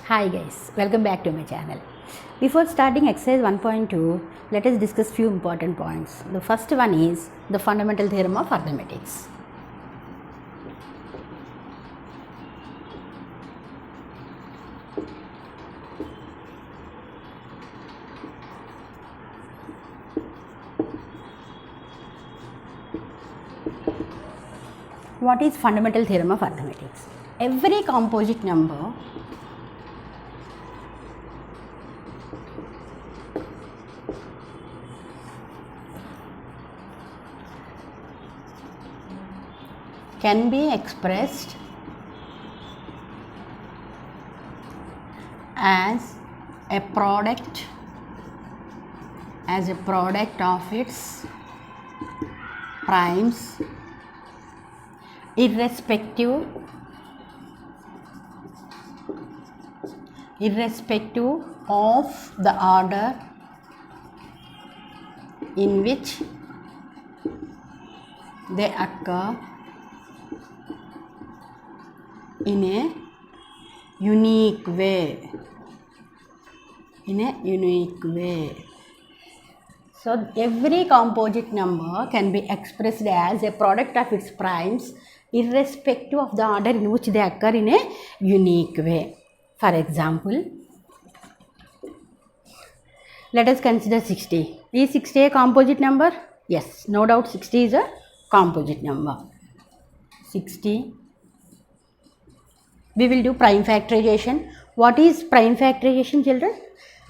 Hi guys, welcome back to my channel. Before starting exercise 1.2, let us discuss few important points. The first one is the fundamental theorem of arithmetics. What is fundamental theorem of arithmetics? Every composite number can be expressed as a product of its primes irrespective of the order in which they occur in a unique way. So every composite number can be expressed as a product of its primes irrespective of the order in which they occur in a unique way. For example, let us consider 60. Is 60 a composite number? Yes, no doubt 60 is a composite number. 60. We will do prime factorization. What is prime factorization, children?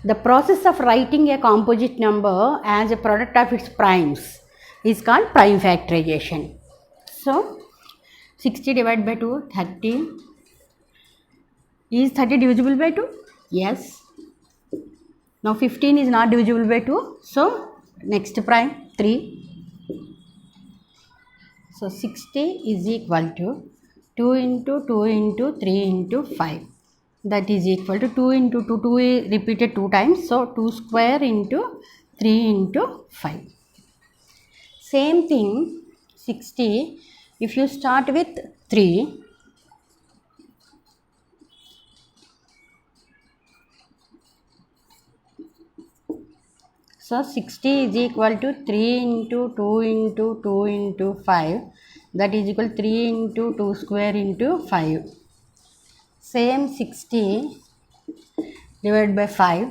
The process of writing a composite number as a product of its primes is called prime factorization. So, 60 divided by 2, 30. Is 30 divisible by 2? Yes. Now, 15 is not divisible by 2. So, next prime 3. So, 60 is equal to 2 into 2 into 3 into 5. That is equal to 2 into 2. 2 is repeated 2 times. So, 2 square into 3 into 5. Same thing, 60. If you start with 3, so 60 is equal to 3 into 2 into 2 into 5. That is equal to 3 into 2 square into 5. Same 60 divided by 5.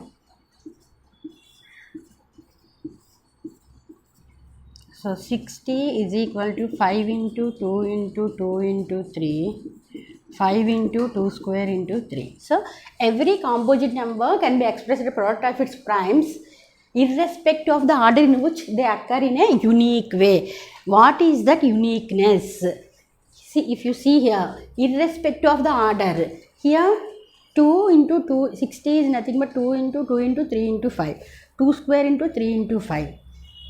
So 60 is equal to 5 into 2 into 2 into 3. 5 into 2 square into 3. So every composite number can be expressed as a product of its primes irrespective of the order in which they occur in a unique way. What is that uniqueness? See, if you see here, irrespective of the order, here 2 into 2, 60 is nothing but 2 into 2 into 3 into 5. 2 square into 3 into 5.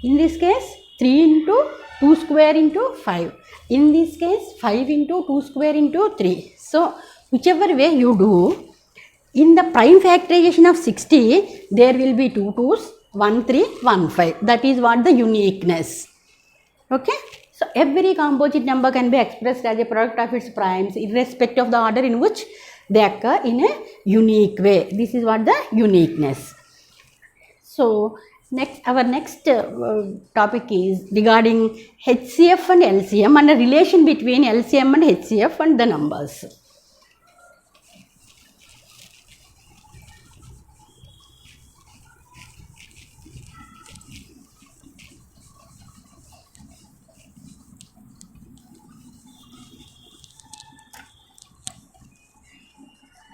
In this case, 3 into 2 square into 5. In this case, 5 into 2 square into 3. So, whichever way you do, in the prime factorization of 60, there will be 2 2's, 1 3, 1 5. That is what the uniqueness. Okay. So, every composite number can be expressed as a product of its primes irrespective of the order in which they occur in a unique way. This is what the uniqueness. So, our next topic is regarding HCF and LCM and the relation between LCM and HCF and the numbers.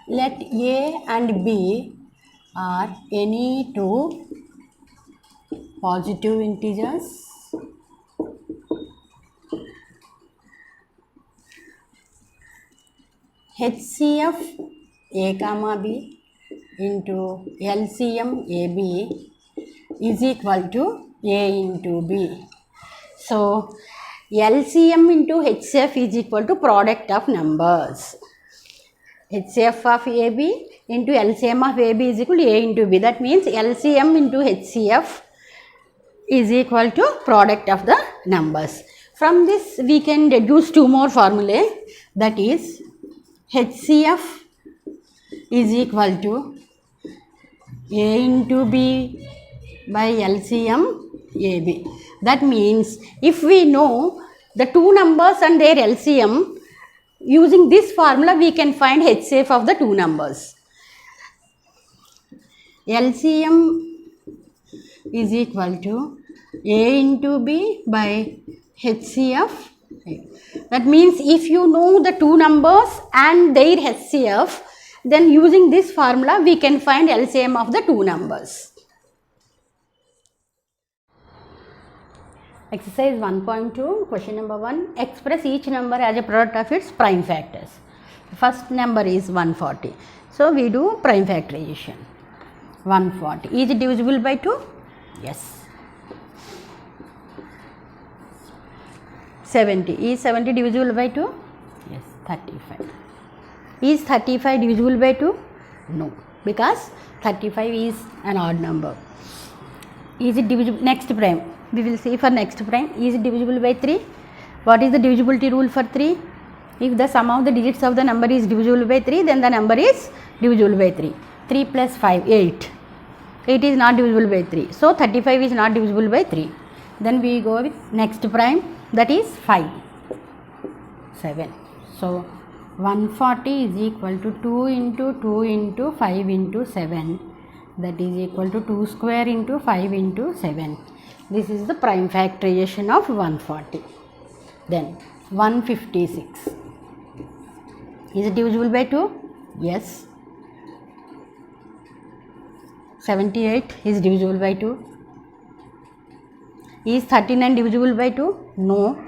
Let A and B are any two positive integers HCF A comma B into LCM AB is equal to A into B. So, LCM into HCF is equal to product of numbers. HCF of AB into LCM of AB is equal to A into B. That means LCM into HCF is equal to product of the numbers. From this we can deduce two more formulae, that is HCF is equal to A into B by LCM AB. That means if we know the two numbers and their LCM, using this formula we can find HCF of the two numbers. LCM is equal to A into B by HCF. That means if you know the two numbers and their HCF, then using this formula we can find LCM of the two numbers. Exercise 1.2, question number 1. Express each number as a product of its prime factors. First number is 140. So we do prime factorization. 140. Is it divisible by 2? Yes. 70. Is 70 divisible by 2? Yes. 35. Is 35 divisible by 2? No, because 35 is an odd number. Is it divisible? Next prime. We will see for next prime. Is it divisible by 3? What is the divisibility rule for 3? If the sum of the digits of the number is divisible by 3, then the number is divisible by 3. 3 plus 5, 8. 8 is not divisible by 3. So 35 is not divisible by 3. Then we go with next prime, that is 5. 7. So 140 is equal to 2 into 2 into 5 into 7. That is equal to 2 square into 5 into 7. This is the prime factorization of 140. Then 156. Is it divisible by 2? Yes. 78 is divisible by 2. Is 39 divisible by 2? No.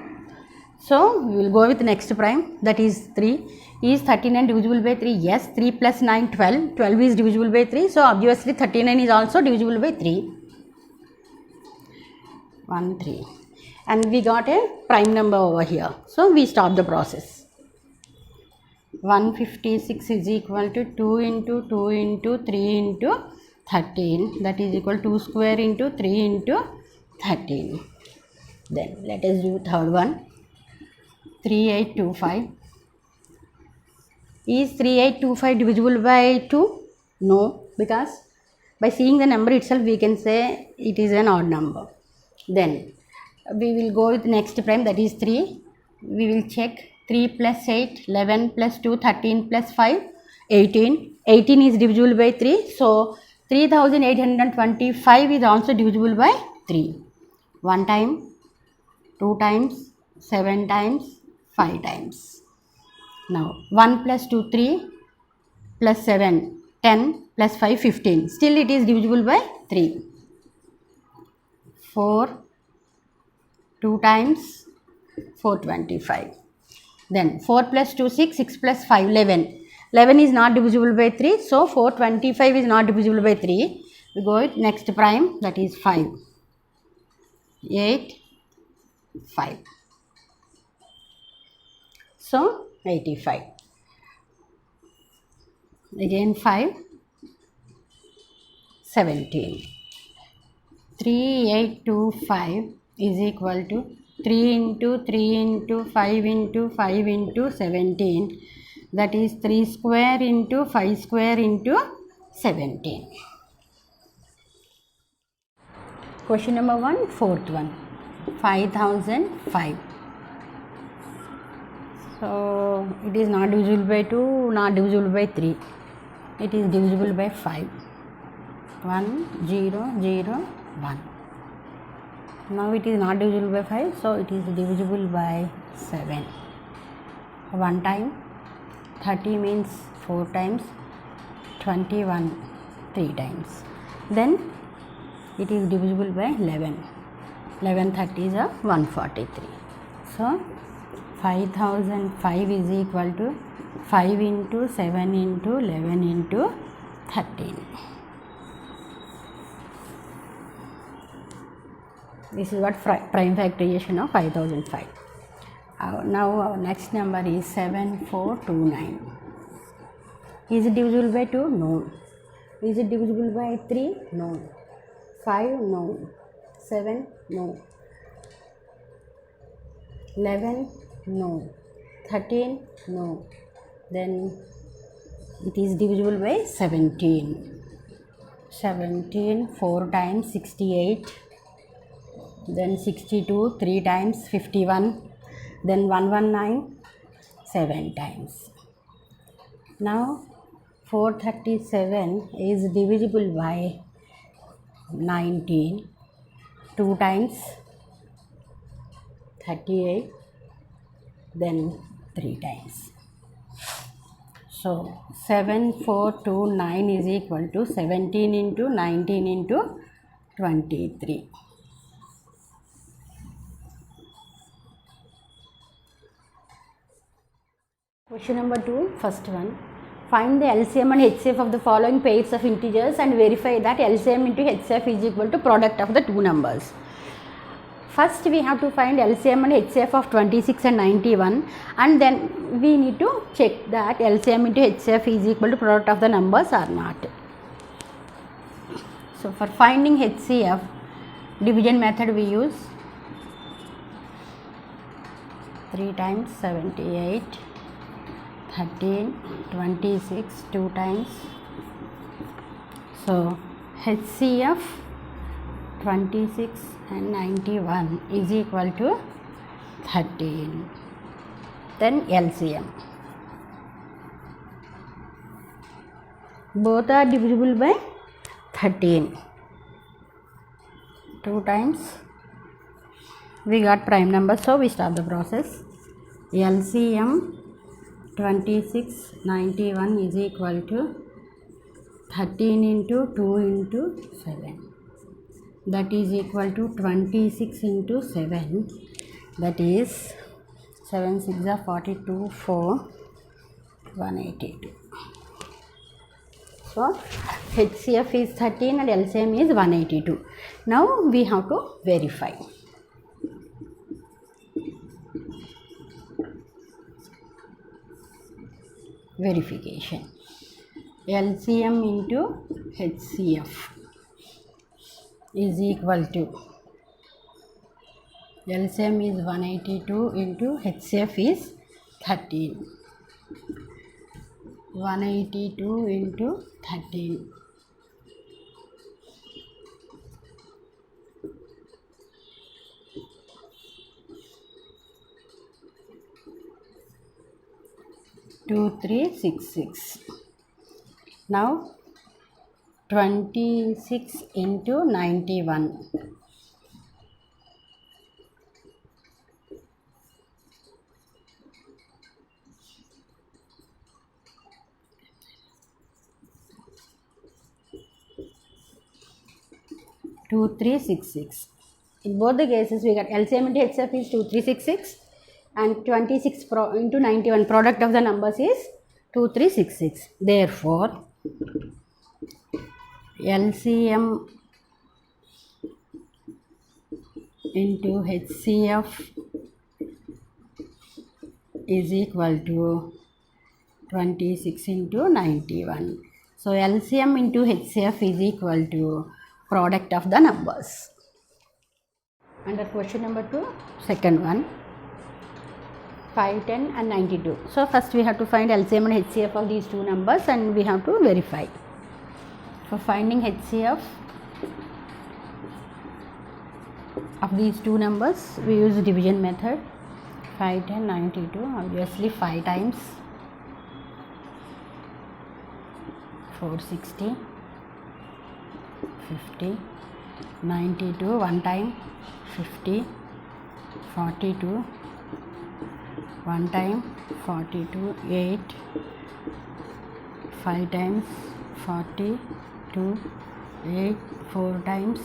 So we will go with next prime, that is 3. Is 39 divisible by 3? Yes. 3 plus 9, 12. 12 is divisible by 3. So obviously 39 is also divisible by 3. 1, 3. And we got a prime number over here. So we stop the process. 156 is equal to 2 into 2 into 3 into 13. That is equal to 2 square into 3 into 13. Then let us do third one. 3825. Is 3825 divisible by 2? No, because by seeing the number itself we can say it is an odd number. Then we will go with next prime, that is 3. We will check 3 plus 8, 11 plus 2, 13 plus 5, 18. 18 is divisible by 3. So 3825 is also divisible by 3. 1 time, 2 times, 7 times, 5 times. Now 1 plus 2, 3 plus 7, 10 plus 5, 15. Still it is divisible by 3. 4, 2 times, 425. Then 4 plus 2, 6, 6 plus 5, 11. 11 is not divisible by 3. So 425 is not divisible by 3. We go with next prime, that is 5. 8, 5. So 85. Again 5, 17. 3825 is equal to 3 into 3 into 5 into 5 into 17. That is 3 square into 5 square into 17. Question number 1, fourth one. 5005. So it is not divisible by 2, not divisible by 3. It is divisible by 5. 1, 0, 0, 1. Now it is not divisible by 5, so it is divisible by 7. 1 time, 30 means 4 times, 21 3 times. Then it is divisible by 11. 11 30 is a 143. So 5005 is equal to 5 into 7 into 11 into 13. This is what prime factorization of 5005. Now our next number is 7429. Is it divisible by 2? No. Is it divisible by 3? No. 5? No. 7? No. 11? No. 13? No. Then it is divisible by 17. 17 4 times 68, then 62 3 times 51, then 119 7 times. Now 437 is divisible by 19, 2 times 38, then 3 times. So 7429 is equal to 17 into 19 into 23. Question number 2, first one. Find the LCM and HCF of the following pairs of integers and verify that LCM into HCF is equal to product of the two numbers. First we have to find LCM and HCF of 26 and 91, and then we need to check that LCM into HCF is equal to product of the numbers or not. So for finding HCF, division method we use 3 times 78, 13, 26, 2 times. So HCF 26 and 91 is equal to 13. Then LCM. Both are divisible by 13. 2 times. We got prime number, so we start the process. LCM 26 91 is equal to 13 into 2 into 7. That is equal to 26 into 7, that is 7 6 are 42, 4, 182. So HCF is 13 and LCM is 182. Now we have to verify. Verification. LCM into HCF is equal to, LCM is 182 into HCF is 13. 182 into 13. Two, 3, 6, 6. Now 26 into 91. Two, 3, 6, 6. In both the cases, we got LCM into HCF is 2366 and 26 into 91. Product of the numbers is 2366. Therefore, LCM into HCF is equal to 26 into 91. So LCM into HCF is equal to product of the numbers. Under question number 2, second one, 5, 10 and 92. So first we have to find LCM and HCF of these two numbers and we have to verify. For finding HCF of these two numbers, we use the division method. 5, 10, 92, obviously 5 times 460, 50, 92, 1 time 50, 42, 1 time 42, 8, 5 times 42, 8, 4 times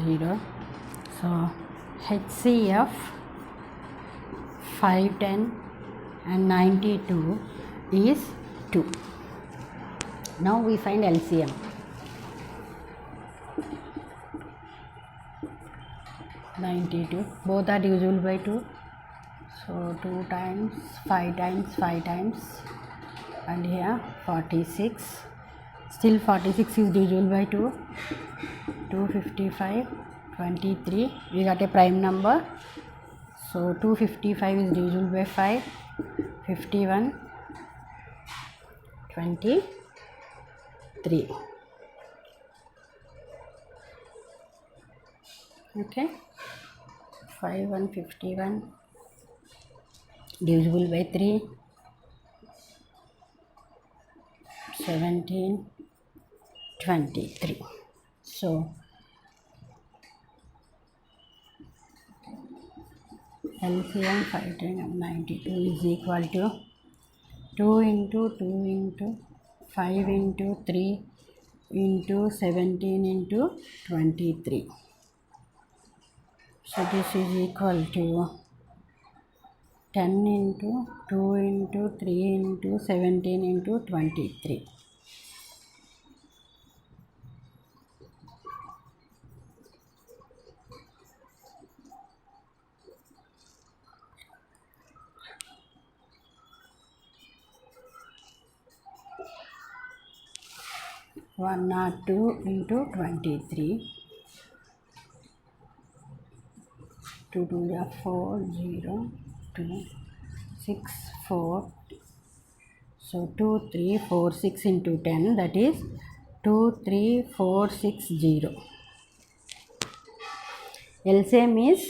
0. So HCF 5, 10 and 92 is 2. Now we find LCM. Both are divisible by 2. So 2 times, 5 times, 5 times, and here 46. Still 46 is divisible by 2. 255, 23. We got a prime number. So 255 is divisible by 5. 51. 23. Okay, 5151 divisible by 3, 17, 23. So LCM 592 is equal to 2 into 2 into 5 into 3 into 17 into 23. So this is equal to 10 into 2 into 3 into 17 into 23. One not 2 into 23. 2 2 are 4, 0, 2, 6, 4. So 2, 3, 4, 6 into 10, that is 2, 3, 4, 6, 0. LCM is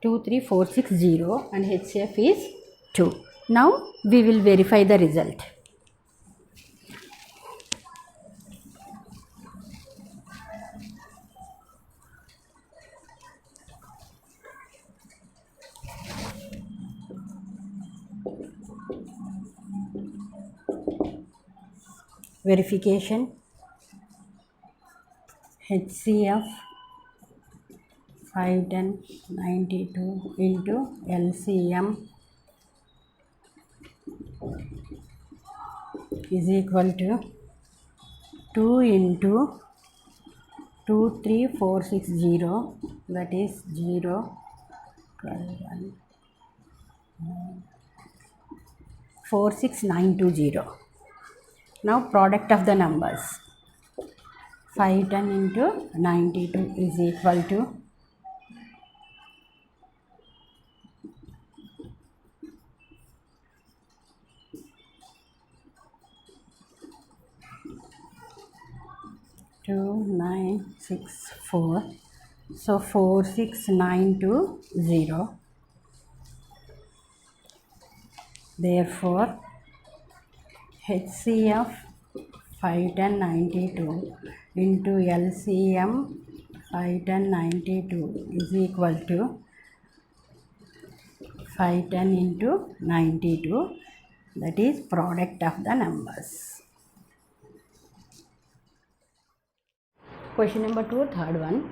2, 3, 4, 6, 0 and HCF is 2. Now we will verify the result. Verification. HCF 51092 into LCM is equal to 2 into 23460, that is 0, 12, 1, 46920. Now product of the numbers. 510 into 92 is equal to 2964. So 46920. Therefore HCF 51092 into LCM 51092 is equal to 510 into 92, that is product of the numbers. Question number 2, third one,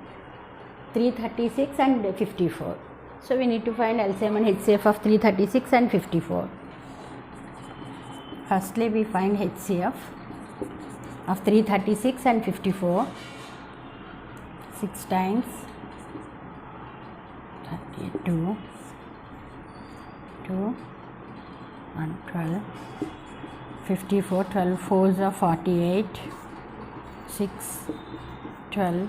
336 and 54. So we need to find LCM and HCF of 336 and 54. Firstly we find HCF of 336 and 54. 6 times 32, 2, 1, 12, 54, 12 4s are 48, 6, 12,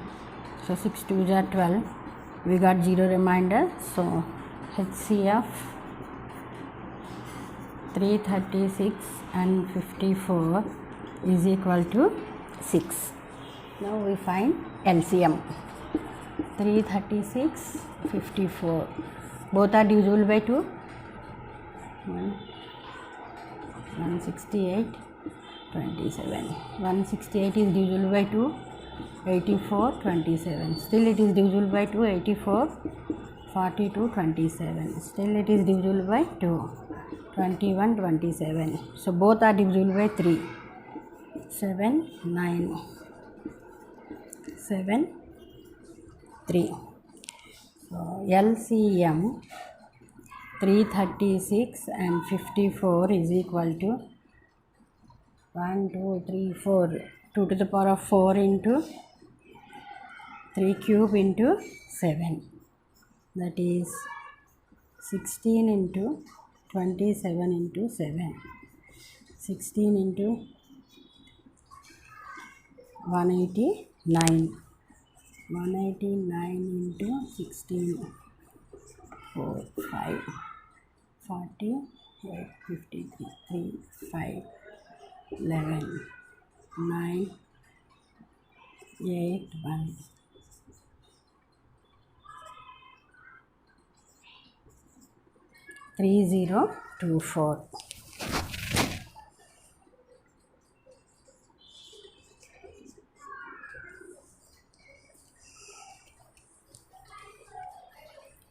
so 6 2s are 12, we got 0 remainder, so HCF 336 and 54 is equal to 6. Now we find LCM. 336, 54. Both are divisible by 2. 168, 27. 168 is divisible by 2. 84, 27. Still it is divisible by 2. 84, 42, 27. Still it is divisible by 2. 21, 27. So both are divisible by 3. 7, 9. 7, 3. So LCM 336 and 54 is equal to 1, 2, 3, 4. 2 to the power of 4 into 3 cube into 7. That is 16 into 27 into 7. 16 into 189. 189 into 16. 4, 5. 40, 8, 53, 3, 5. 11, 9, 8, 1. 3024.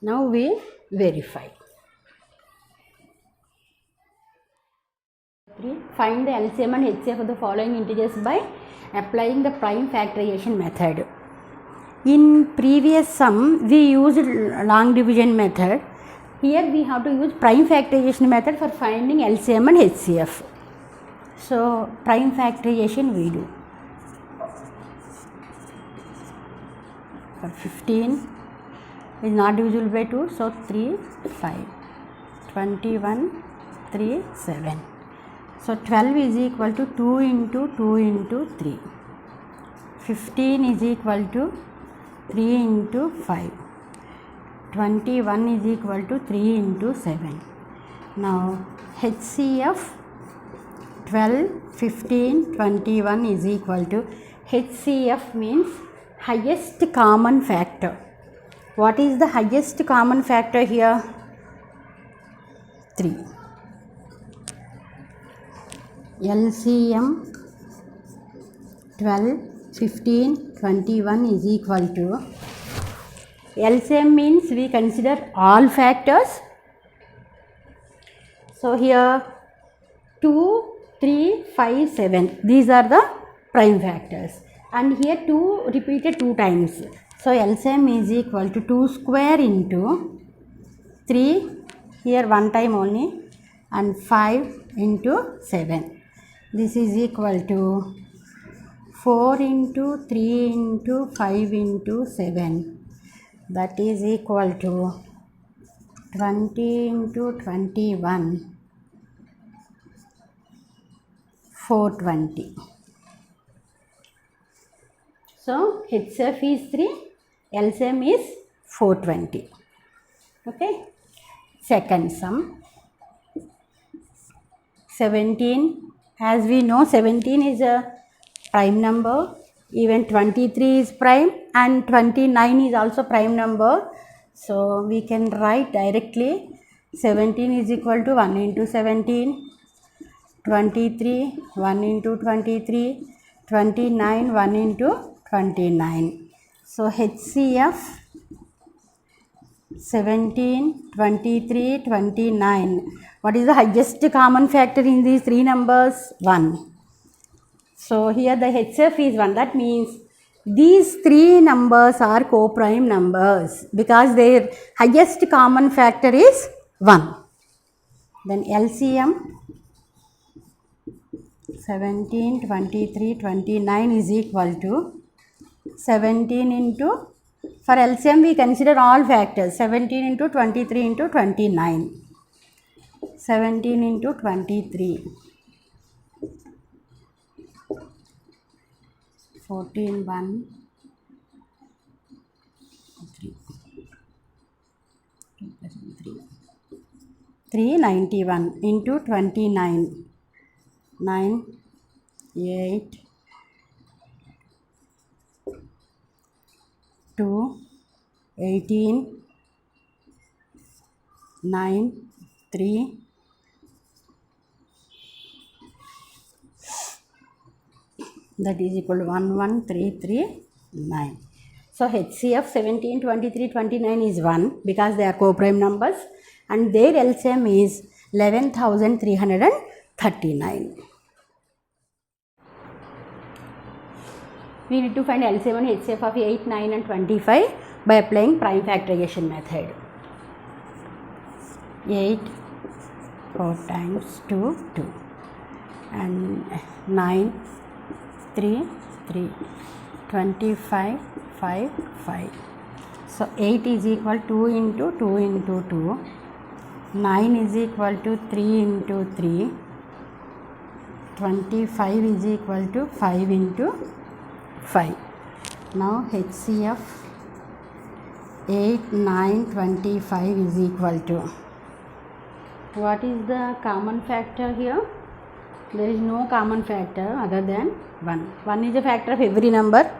Now we verify. Find the LCM and HCF of the following integers by applying the prime factorization method. In previous sum we used long division method. Here we have to use prime factorization method for finding LCM and HCF. So prime factorization we do. For 15 is not divisible by 2, so 3, 5, 21, 3, 7. So 12 is equal to 2 into 2 into 3. 15 is equal to 3 into 5. 21 is equal to 3 into 7. Now HCF 12, 15, 21 is equal to, HCF means highest common factor. What is the highest common factor here? 3. LCM 12, 15, 21 is equal to, LCM means we consider all factors. So here 2, 3, 5, 7, these are the prime factors, and here 2 repeated 2 times. So LCM is equal to 2 square into 3, here 1 time only, and 5 into 7. This is equal to 4 into 3 into 5 into 7. That is equal to 20 into 21. 420. So HCF is 3, LCM is 420. Okay. Second sum. 17. As we know, 17 is a prime number. Even 23 is prime and 29 is also prime number. So we can write directly 17 is equal to 1 into 17. 23, 1 into 23, 29, 1 into 29. So HCF 17, 23, 29. What is the highest common factor in these three numbers? 1. So here the HCF is 1. That means these three numbers are co-prime numbers because their highest common factor is 1. Then LCM 17, 23, 29 is equal to 17 into, for LCM we consider all factors, 17 into 23 into 29. 17 into 23. 14, 1, 3. 391 into 29. 9, 8, 2, 18, 9, 3, that is equal to 11339. So HCF 17, 23, 29 is 1 because they are co-prime numbers, and their LCM is 11,339. We need to find LCM and HCF of 8, 9 and 25 by applying prime factorization method. 8, 4 times 2, 2, and 9, 3, 3, 25, 5, 5. So 8 is equal to 2 into 2 into 2. 9 is equal to 3 into 3. 25 is equal to 5 into 5. Now HCF 8, 9, 25 is equal to, what is the common factor here? there is no common factor other than 1. 1 is a factor of every number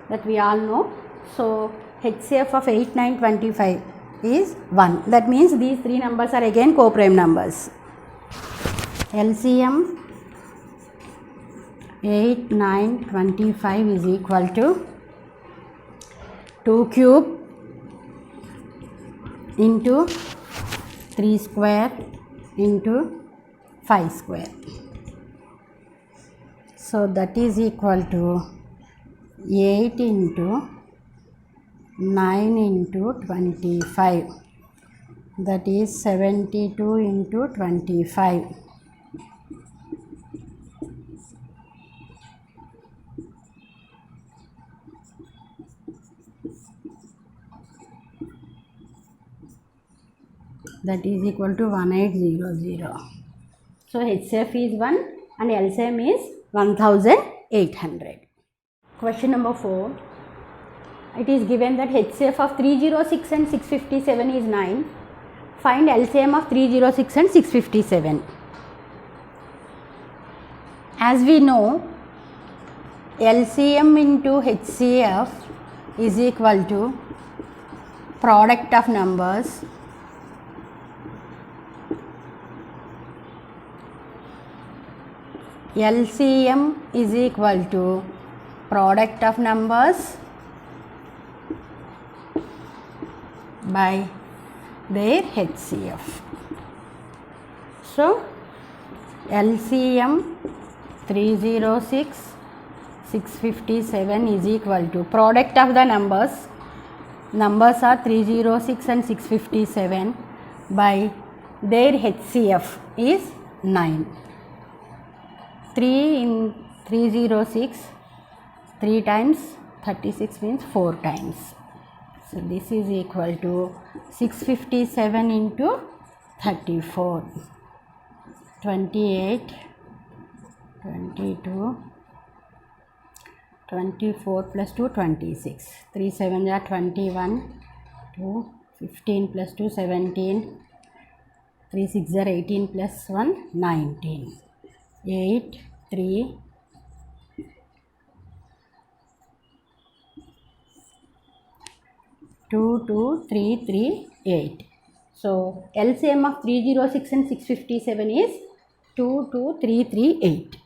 that we all know. So HCF of 8, 9, 25 is 1. That means these three numbers are again co-prime numbers. LCM 8, 9, 25 is equal to 2 cube into 3 square into 5 square. So that is equal to 8 into 9 into 25, that is 72 into 25. That is equal to 1800. So HCF is 1 and LCM is 1800. Question number 4. It is given that HCF of 306 and 657 is 9. Find LCM of 306 and 657. As we know, LCM into HCF is equal to product of numbers LCM is equal to product of numbers by their HCF. So LCM 306 657 is equal to product of the numbers are 306 and 657 by their HCF is 9. 3 in 306, 3 times 36 means 4 times. So this is equal to 657 into 34, 28, 22, 24 plus 2, 26. 3 7 are 21, 2, 15 plus 2, 17, 3 6 are 18 plus 1, 19. 8, 3, 2, 2, 3, 3, 8. So LCM of 306 and 657 is 2, 2, 3, 3, 8.